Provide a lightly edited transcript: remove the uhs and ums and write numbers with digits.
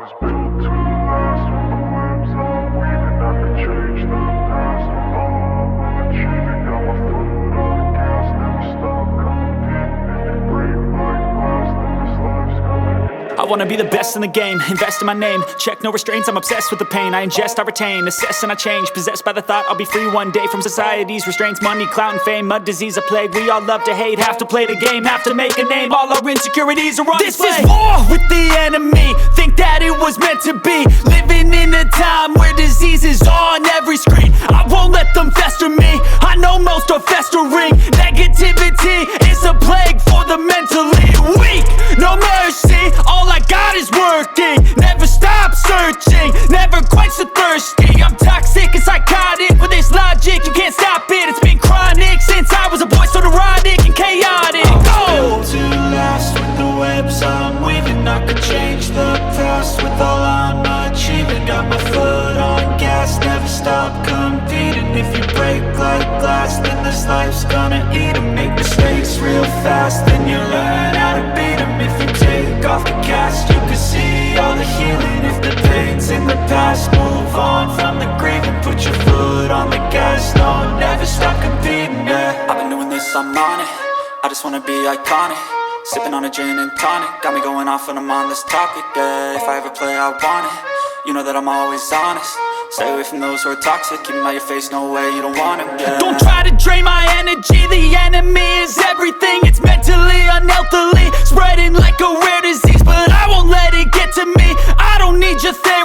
was built to last. With the webs I'm weaving, I could change the past. With all I'm achieving, got my foot on the gas. Never stop competing. If you break like glass, then this life's gonna end. I wanna be the best in the game, invest in my name. Check no restraints, I'm obsessed with the pain. I ingest, I retain, assess and I change. Possessed by the thought I'll be free one day from society's restraints. Money, clout and fame, mud, disease, a plague. We all love to hate, have to play the game, have to make a name. All our insecurities are on display. This is war with the enemy, think that it was meant to be. Living in a time where disease is on every screen. I won't let them fester me, I know most are festering. Negativity is a plague for the mentally weak. No mercy, all I got is working. Never stop searching, never quench the thirsty. I'm toxic and psychotic with this logic, you can't stop it. It's been chronic since I was a boy, so neurotic and chaotic. Built to last. With the webs I'm weaving, I could change the past. With all I'm achieving, got my foot on gas. Never stop competing. If you break like glass, then this life's gonna eat 'em. Make mistakes real fast, then you learn how to beat 'em. If you take off the cast, you can see all the healing. If the pain's in the past, move on from the grave and put your foot on the gas. No, never stop competing, yeah. I've been doing this, I'm on it. I just wanna be iconic. Sipping on a gin and tonic, got me going off when I'm on this topic, yeah. If I ever play, I want it. You know that I'm always honest. Stay away from those who are toxic. Keep them out your face, no way, you don't want it, yeah. Don't try to drain my energy. The enemy is everything. It's mentally, unhealthily, spreading like a rare disease. But I won't let it get to me. I don't need your therapy.